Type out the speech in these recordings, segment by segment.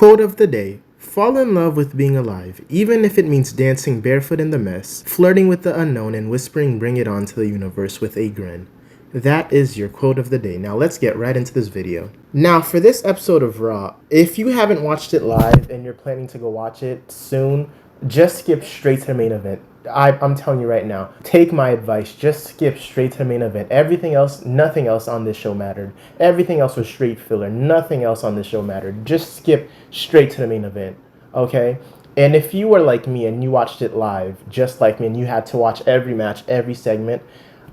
Quote of the day. Fall in love with being alive, even if it means dancing barefoot in the mess, flirting with the unknown, and whispering bring it on to the universe with a grin. That is your quote of the day. Now let's get right into this video. Now for this episode of Raw, if you haven't watched it live and you're planning to go watch it soon, just skip straight to the main event. I'm telling you right now, take my advice, just skip straight to the main event. Everything else, nothing else on this show mattered. Everything else was straight filler. Nothing else on this show mattered. Just skip straight to the main event, okay? And if you were like me and you watched it live, just like me, and you had to watch every match, every segment,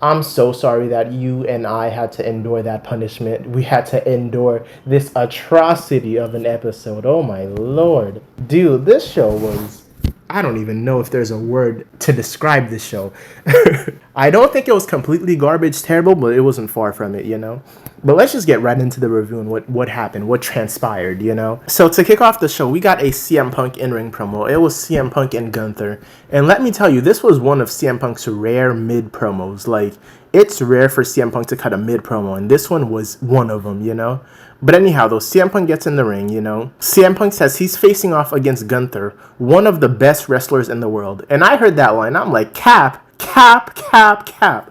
I'm so sorry that you and I had to endure that punishment. We had to endure this atrocity of an episode. Oh my lord. Dude, this show was... I don't even know if there's a word to describe this show. I don't think it was completely garbage terrible, but it wasn't far from it, you know? But let's just get right into the review and what happened, what transpired, you know? So to kick off the show, we got a CM Punk in-ring promo. It was CM Punk and Gunther. And let me tell you, this was one of CM Punk's rare mid-promos. Like, it's rare for CM Punk to cut a mid-promo, and this one was one of them, you know? But anyhow, though, CM Punk gets in the ring, you know? CM Punk says he's facing off against Gunther, one of the best wrestlers in the world. And I heard that line, I'm like, cap.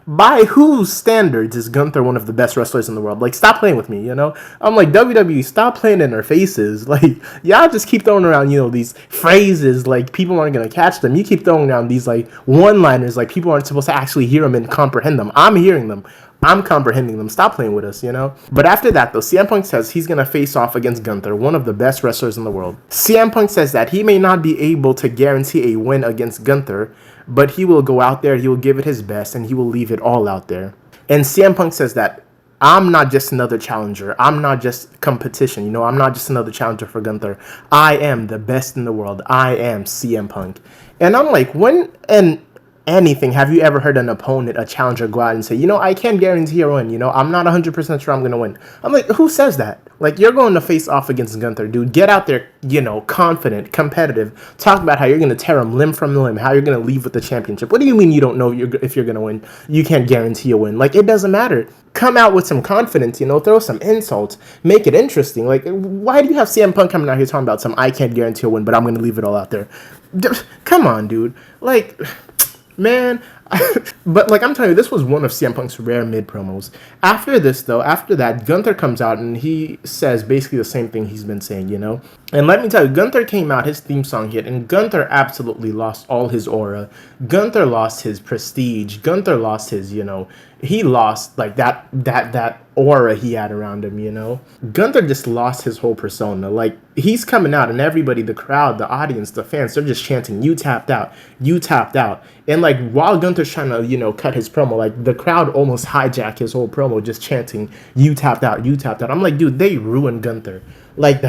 By whose standards is Gunther one of the best wrestlers in the world? Like, stop playing with me, you know? I'm like, WWE, stop playing in our faces. Like, y'all just keep throwing around, you know, these phrases, like, people aren't gonna catch them. You keep throwing around these, like, one-liners, like, people aren't supposed to actually hear them and comprehend them. I'm hearing them. I'm comprehending them. Stop playing with us, you know? But after that, though, CM Punk says he's going to face off against Gunther, one of the best wrestlers in the world. CM Punk says that he may not be able to guarantee a win against Gunther, but he will go out there, he will give it his best, and he will leave it all out there. And CM Punk says that I'm not just another challenger. I'm not just competition, you know? I'm not just another challenger for Gunther. I am the best in the world. I am CM Punk. And I'm like, anything, have you ever heard an opponent, a challenger, go out and say, you know, I can't guarantee a win, you know, I'm not 100% sure I'm going to win. I'm like, who says that? Like, you're going to face off against Gunther, dude. Get out there, you know, confident, competitive. Talk about how you're going to tear him limb from limb, how you're going to leave with the championship. What do you mean you don't know if you're going to win? You can't guarantee a win. Like, it doesn't matter. Come out with some confidence, you know, throw some insults, make it interesting. Like, why do you have CM Punk coming out here talking about some, I can't guarantee a win, but I'm going to leave it all out there? Come on, dude. Like... Man, but like I'm telling you, this was one of CM Punk's rare mid-promos. After this, though, after that, Gunther comes out and he says basically the same thing he's been saying, you know? And let me tell you, Gunther came out, his theme song hit, and Gunther absolutely lost all his aura. Gunther lost his prestige. Gunther lost his, you know, he lost like that aura he had around him, you know? Gunther just lost his whole persona. Like, he's coming out and everybody, the crowd, the audience, the fans, they're just chanting, you tapped out, you tapped out. And like, while Gunther's trying to, you know, cut his promo, like the crowd almost hijacked his whole promo just chanting, you tapped out, you tapped out. I'm like, dude, they ruined Gunther. Like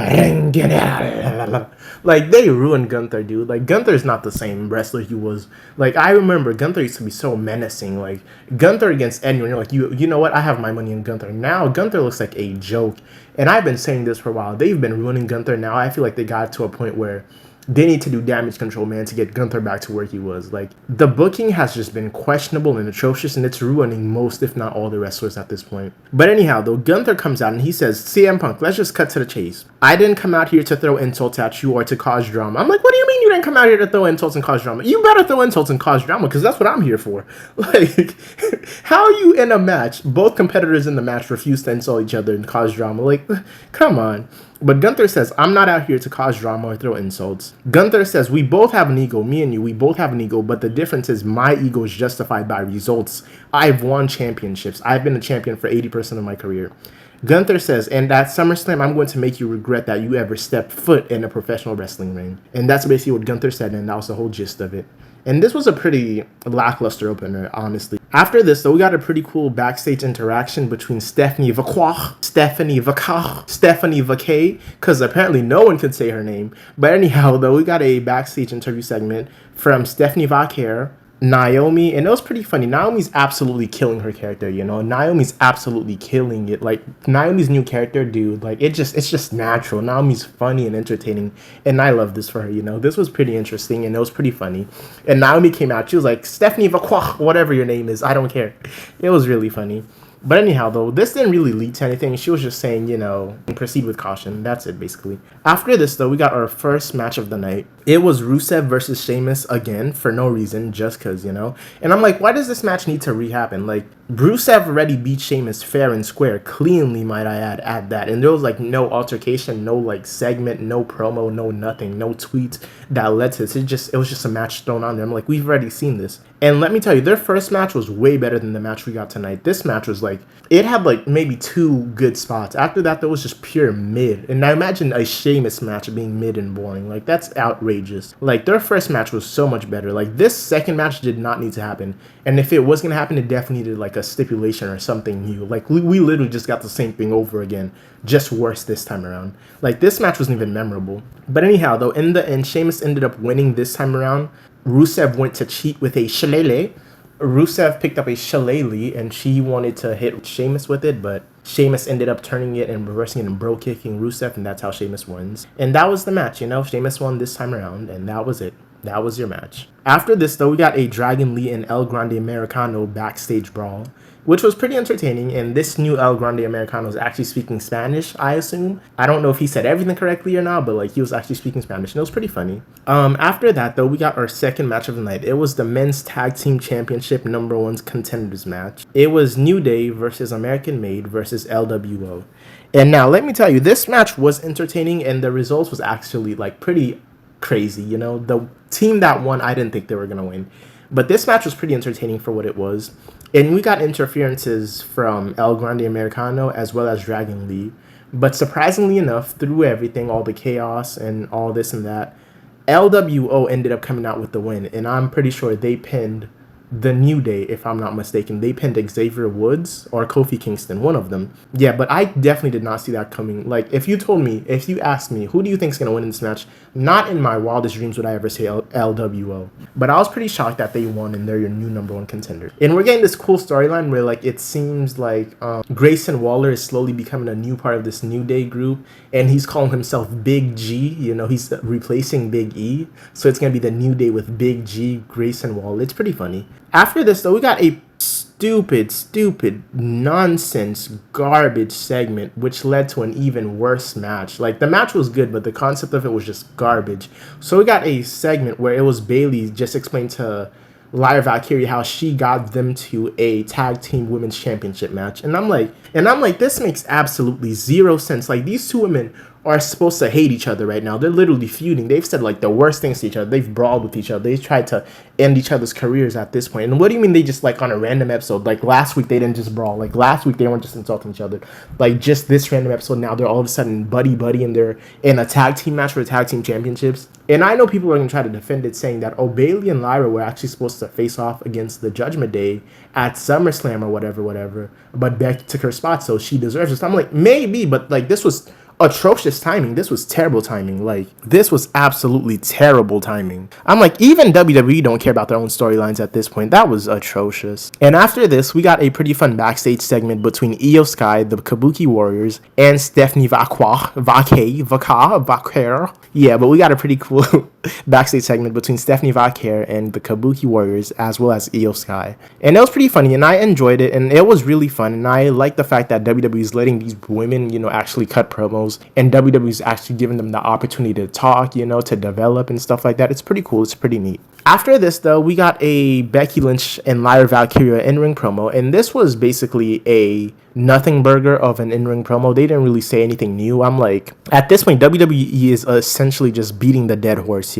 like they ruined Gunther, dude. Like, Gunther's not the same wrestler he was. Like, I remember Gunther used to be so menacing. Like, Gunther against anyone, you're like, you know what? I have my money in Gunther. Now Gunther looks like a joke. And I've been saying this for a while. They've been ruining Gunther. Now I feel like they got to a point where they need to do damage control, man, to get Gunther back to where he was. Like, the booking has just been questionable and atrocious, and it's ruining most, if not all, the wrestlers at this point. But anyhow, though, Gunther comes out and he says, CM Punk, let's just cut to the chase. I didn't come out here to throw insults at you or to cause drama. I'm like, what do you mean you didn't come out here to throw insults and cause drama? You better throw insults and cause drama, because that's what I'm here for. Like, how are you in a match, both competitors in the match refuse to insult each other and cause drama? Like, come on. But Gunther says, I'm not out here to cause drama or throw insults. Gunther says, we both have an ego, me and you, we both have an ego, but the difference is my ego is justified by results. I've won championships. I've been a champion for 80% of my career. Gunther says, and at SummerSlam, I'm going to make you regret that you ever stepped foot in a professional wrestling ring. And that's basically what Gunther said, and that was the whole gist of it. And this was a pretty lackluster opener, honestly. After this, though, we got a pretty cool backstage interaction between Stephanie Vaquah, because apparently no one could say her name. But anyhow, though, we got a backstage interview segment from Stephanie Vaquah, Naomi, and it was pretty funny. Naomi's absolutely killing her character, you know? Naomi's absolutely killing it. Like, Naomi's new character, dude, like, it's just natural. Naomi's funny and entertaining, and I love this for her, you know? This was pretty interesting, and it was pretty funny. And Naomi came out, she was like, Stephanie Vaquah, whatever your name is, I don't care. It was really funny. But anyhow, though, this didn't really lead to anything. She was just saying, proceed with caution. That's it, basically. After this, though, we got our first match of the night. It was Rusev versus Sheamus again for no reason, just because. And I'm like, why does this match need to re-happen? Like, Rusev already beat Sheamus fair and square, cleanly, might I add, at that. And there was, like, no altercation, no, like, segment, no promo, no nothing, no tweets that led to this. It was just a match thrown on there. I'm like, we've already seen this. And let me tell you, their first match was way better than the match we got tonight. This match was like, it had like maybe 2 good spots. After that, there was just pure mid. And I imagine a Sheamus match being mid and boring. Like, that's outrageous. Like, their first match was so much better. Like, this second match did not need to happen. And if it was going to happen, it definitely needed like a stipulation or something new. Like, we literally just got the same thing over again. Just worse this time around. Like, this match wasn't even memorable. But anyhow, though, in the end, Sheamus ended up winning this time around. Rusev went to cheat with a shillelagh. Rusev picked up a shillelagh and she wanted to hit Sheamus with it, but Sheamus ended up turning it and reversing it and bro kicking Rusev, and that's how Sheamus wins. And that was the match, Sheamus won this time around, and that was it. That was your match. After this, though, we got a Dragon Lee and El Grande Americano backstage brawl, which was pretty entertaining. And this new El Grande Americano is actually speaking Spanish, I assume. I don't know if he said everything correctly or not, but like he was actually speaking Spanish, and it was pretty funny. After that, though, we got our second match of the night. It was the Men's Tag Team Championship #1 contenders match. It was New Day versus American Made versus LWO. And now, let me tell you, this match was entertaining, and the results was actually like pretty crazy. The team that won, I didn't think they were gonna win, but this match was pretty entertaining for what it was. And we got interferences from El Grande Americano as well as Dragon Lee. But surprisingly enough, through everything, all the chaos and all this and that, LWO ended up coming out with the win. And I'm pretty sure they pinned the New Day, if I'm not mistaken. They pinned Xavier Woods or Kofi Kingston, one of them. Yeah, but I definitely did not see that coming. Like, if you asked me, who do you think is going to win in this match? Not in my wildest dreams would I ever say LWO. But I was pretty shocked that they won and they're your new #1 contender. And we're getting this cool storyline where, like, it seems like Grayson Waller is slowly becoming a new part of this New Day group. And he's calling himself Big G. He's replacing Big E. So it's going to be the New Day with Big G, Grayson Waller. It's pretty funny. After this, though, we got a stupid, nonsense, garbage segment, which led to an even worse match. Like, the match was good, but the concept of it was just garbage. So we got a segment where it was Bayley just explained to Lyra Valkyria how she got them to a tag team women's championship match. And I'm like, this makes absolutely zero sense. Like, these two women are supposed to hate each other right now. They're literally feuding. They've said like the worst things to each other. They've brawled with each other. They've tried to end each other's careers at this point. And what do you mean they just like on a random episode? Like last week they didn't just brawl. Like last week they weren't just insulting each other. Like just this random episode now they're all of a sudden buddy and they're in a tag team match for the tag team championships. And I know people are going to try to defend it saying that Bayley and Lyra were actually supposed to face off against the Judgment Day at SummerSlam or whatever. But Becky took her spot, so she deserves it. So I'm like, maybe, but like this was atrocious timing. This was terrible timing. Like, this was absolutely terrible timing. I'm like, even WWE don't care about their own storylines at this point. That was atrocious. And after this, we got a pretty fun backstage segment between Io Sky, the Kabuki Warriors, and Stephanie Vaquer. Yeah, but we got a pretty cool backstage segment between Stephanie Vaquer and the Kabuki Warriors, as well as Io Sky. And it was pretty funny, and I enjoyed it, and it was really fun. And I like the fact that WWE is letting these women, actually cut promos. And WWE's actually giving them the opportunity to talk, to develop and stuff like that. It's pretty cool. It's pretty neat. After this, though, we got a Becky Lynch and Lyra Valkyria in-ring promo. And this was basically a nothing burger of an in-ring promo. They didn't really say anything new. I'm like, at this point, WWE is essentially just beating the dead horse,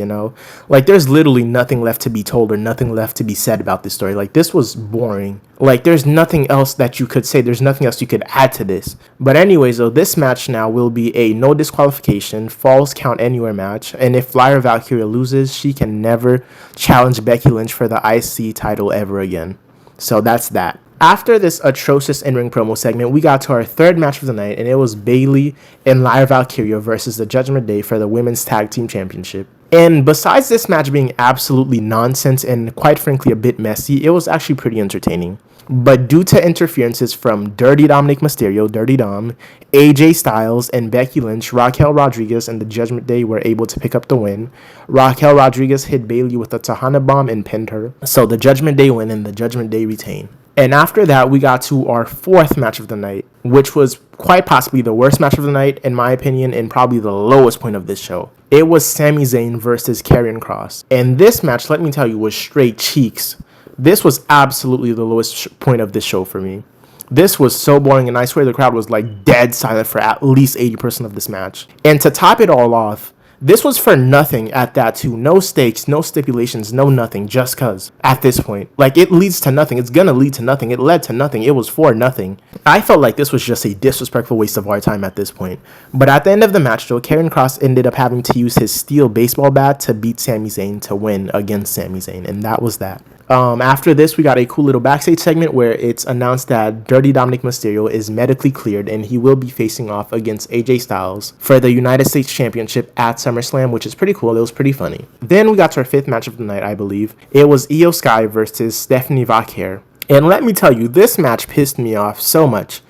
Like, there's literally nothing left to be told or nothing left to be said about this story. Like, this was boring. Like, there's nothing else that you could say. There's nothing else you could add to this. But anyways, though, this match now will be a no disqualification, falls count anywhere match. And if Lyra Valkyria loses, she can never challenge Becky Lynch for the IC title ever again. So that's that. After this atrocious in-ring promo segment, we got to our third match of the night, and it was Bayley and Lyra Valkyria versus the Judgment Day for the Women's Tag Team Championship. And besides this match being absolutely nonsense and quite frankly a bit messy, it was actually pretty entertaining. But due to interferences from Dirty Dominic Mysterio, Dirty Dom, AJ Styles, and Becky Lynch, Raquel Rodriguez and the Judgment Day were able to pick up the win. Raquel Rodriguez hit Bayley with a Tahana Bomb and pinned her. So the Judgment Day win and the Judgment Day retain. And after that, we got to our fourth match of the night, which was quite possibly the worst match of the night, in my opinion, and probably the lowest point of this show. It was Sami Zayn versus Karrion Kross. And this match, let me tell you, was straight cheeks. This was absolutely the lowest point of this show for me. This was so boring, and I swear the crowd was like dead silent for at least 80% of this match. And to top it all off, this was for nothing at that too. No stakes, no stipulations, no nothing, just cuz. At this point. Like, it leads to nothing. It's gonna lead to nothing. It led to nothing. It was for nothing. I felt like this was just a disrespectful waste of our time at this point. But at the end of the match, though, Karrion Kross ended up having to use his steel baseball bat to beat Sami Zayn to win against Sami Zayn. And that was that. After this, we got a cool little backstage segment where it's announced that Dirty Dominic Mysterio is medically cleared and he will be facing off against AJ Styles for the United States Championship at SummerSlam, which is pretty cool. It was pretty funny. Then we got to our fifth match of the night, I believe. It was Io Sky versus Stephanie Vaquer. And let me tell you, this match pissed me off so much,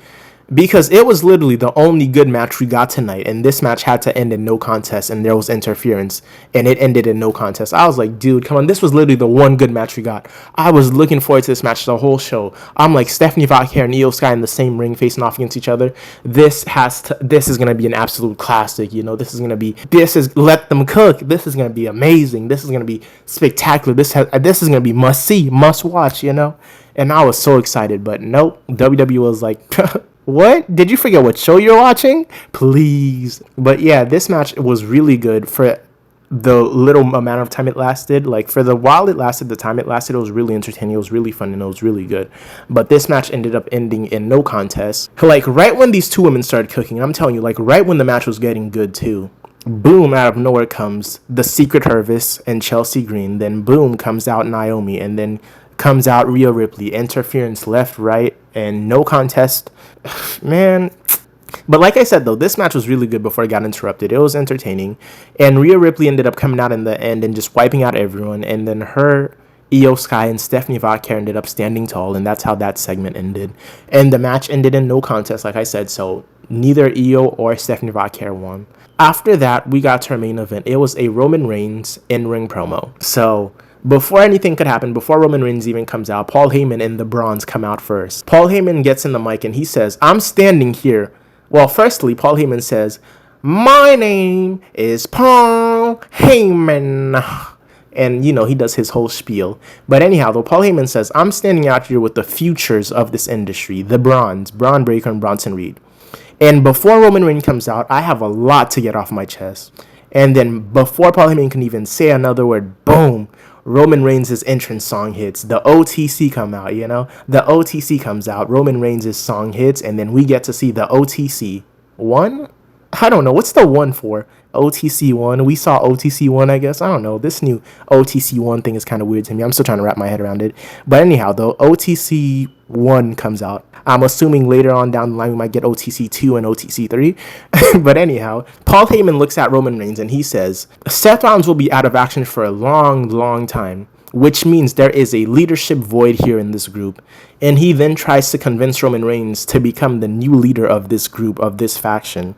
because it was literally the only good match we got tonight, and this match had to end in no contest, and there was interference, and it ended in no contest. I was like, dude, come on, this was literally the one good match we got. I was looking forward to this match the whole show. I'm like, Stephanie Vaquer and Io Sky in the same ring facing off against each other. This is gonna be an absolute classic, you know. Let them cook. This is gonna be amazing. This is gonna be spectacular. This is gonna be must see, must watch, you know. And I was so excited, but nope. WWE was like, what? Did you forget what show you're watching? Please. But yeah, this match was really good for the little amount of time it lasted. Like, for the while it lasted, the time it lasted, it was really entertaining. It was really fun, and it was really good. But this match ended up ending in no contest. Like, right when these two women started cooking, I'm telling you, like, right when the match was getting good too, boom, out of nowhere comes the Secret Service and Chelsea Green. Then boom, comes out Naomi, and then comes out Rhea Ripley. Interference left, right, and no contest. Man. But like I said, though, this match was really good before it got interrupted. It was entertaining. And Rhea Ripley ended up coming out in the end and just wiping out everyone. And then her, Io Sky, and Stephanie Vaquer ended up standing tall. And that's how that segment ended. And the match ended in no contest, like I said. So neither Io or Stephanie Vaquer won. After that, we got to our main event. It was a Roman Reigns in-ring promo. So before anything could happen, before Roman Reigns even comes out, Paul Heyman and the Brawns come out first. Paul Heyman gets in the mic and he says, I'm standing here. Well, firstly, Paul Heyman says, my name is Paul Heyman. And, you know, he does his whole spiel. But anyhow, though, Paul Heyman says, I'm standing out here with the futures of this industry, the Brawns, Braun Breaker and Bronson Reed. And before Roman Reigns comes out, I have a lot to get off my chest. And then before Paul Heyman can even say another word, boom, Roman Reigns' entrance song hits. The OTC come out, you know? The OTC comes out. Roman Reigns' song hits, and then we get to see the OTC 1? I don't know. What's the 1 for? OTC 1? We saw OTC 1, I guess. I don't know. This new OTC 1 thing is kind of weird to me. I'm still trying to wrap my head around it. But anyhow, though, OTC 1 comes out. I'm assuming later on down the line we might get OTC 2 and OTC 3. But anyhow, Paul Heyman looks at Roman Reigns and he says, Seth Rollins will be out of action for a long, long time, which means there is a leadership void here in this group. And he then tries to convince Roman Reigns to become the new leader of this group, of this faction.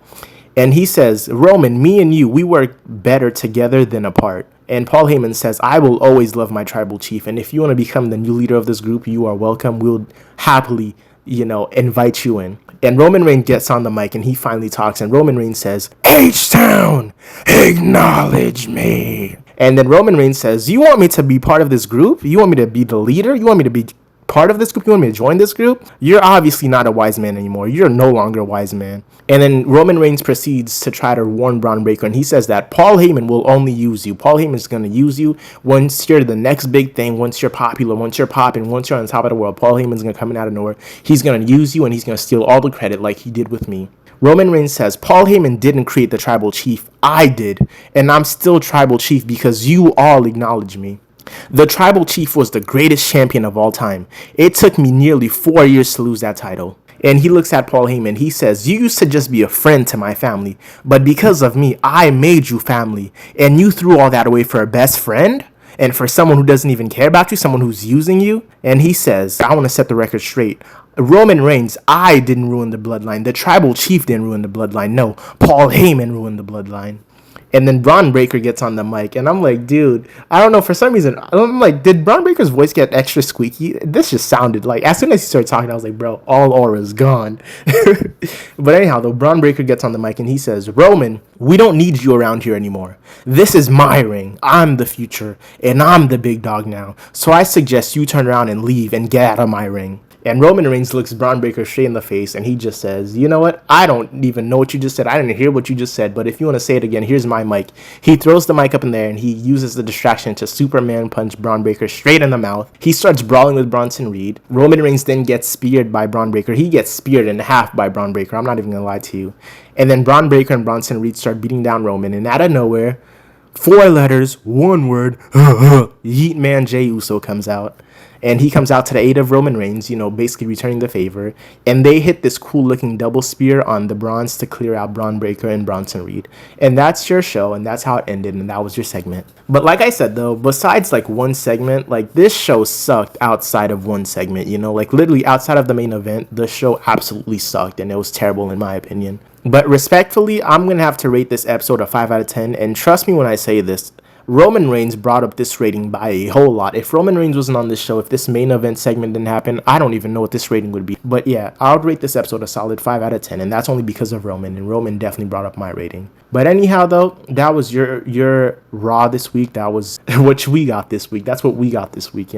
And he says, Roman, me and you, we work better together than apart. And Paul Heyman says, I will always love my tribal chief. And if you want to become the new leader of this group, you are welcome. We'll happily, invite you in. And Roman Reigns gets on the mic and he finally talks. And Roman Reigns says, H-Town, acknowledge me. And then Roman Reigns says, you want me to be part of this group? You want me to be the leader? You want me to be part of this group? You want me to join this group? You're obviously not a wise man anymore. You're no longer a wise man. And then Roman Reigns proceeds to try to warn Braun Breaker, and he says that Paul Heyman will only use you. Paul Heyman is going to use you once you're the next big thing, once you're popular, once you're popping, once you're on top of the world. Paul Heyman's going to come in out of nowhere. He's going to use you, and he's going to steal all the credit like he did with me. Roman Reigns says, Paul Heyman didn't create the tribal chief. I did. And I'm still tribal chief because you all acknowledge me. The tribal chief was the greatest champion of all time. It took me nearly 4 years to lose that title. And he looks at Paul Heyman. He says, you used to just be a friend to my family, but because of me, I made you family. And you threw all that away for a best friend? And for someone who doesn't even care about you, someone who's using you? And he says, I want to set the record straight. Roman Reigns, I didn't ruin the bloodline. The tribal chief didn't ruin the bloodline. No, Paul Heyman ruined the bloodline. And then Braun Breaker gets on the mic, and I'm like, dude, I don't know, for some reason, I'm like, did Braun Breaker's voice get extra squeaky? This just sounded like, as soon as he started talking, I was like, bro, all aura's gone. But anyhow, though, Braun Breaker gets on the mic, and he says, Roman, we don't need you around here anymore. This is my ring. I'm the future, and I'm the big dog now. So I suggest you turn around and leave and get out of my ring. And Roman Reigns looks Braun Breaker straight in the face, and he just says, you know what? I don't even know what you just said. I didn't hear what you just said, but if you want to say it again, here's my mic. He throws the mic up in there, and he uses the distraction to Superman punch Braun Breaker straight in the mouth. He starts brawling with Bronson Reed. Roman Reigns then gets speared by Braun Breaker. He gets speared in half by Braun Breaker. I'm not even going to lie to you. And then Braun Breaker and Bronson Reed start beating down Roman, and out of nowhere, 4 letters, 1 word, Yeet Man Jey Uso comes out. And he comes out to the aid of Roman Reigns, basically returning the favor. And they hit this cool looking double spear on the bronze to clear out Braun Breaker and Bronson Reed. And that's your show, and that's how it ended, and that was your segment. But like I said, though, besides like one segment, like this show sucked outside of one segment, like literally outside of the main event, the show absolutely sucked, and it was terrible in my opinion. But respectfully, I'm going to have to rate this episode a 5 out of 10, and trust me when I say this, Roman Reigns brought up this rating by a whole lot. If Roman Reigns wasn't on this show, if this main event segment didn't happen, I don't even know what this rating would be. But yeah, I would rate this episode a solid 5 out of 10, and that's only because of Roman, and Roman definitely brought up my rating. But anyhow, though, that was your Raw this week. That was what we got this week. That's what we got this week,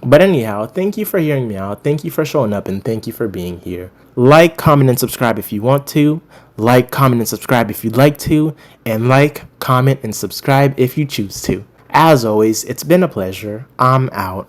But anyhow, thank you for hearing me out. Thank you for showing up, and thank you for being here. Like, comment, and subscribe if you want to. Like, comment, and subscribe if you'd like to. And like, comment, and subscribe if you choose to. As always, it's been a pleasure. I'm out.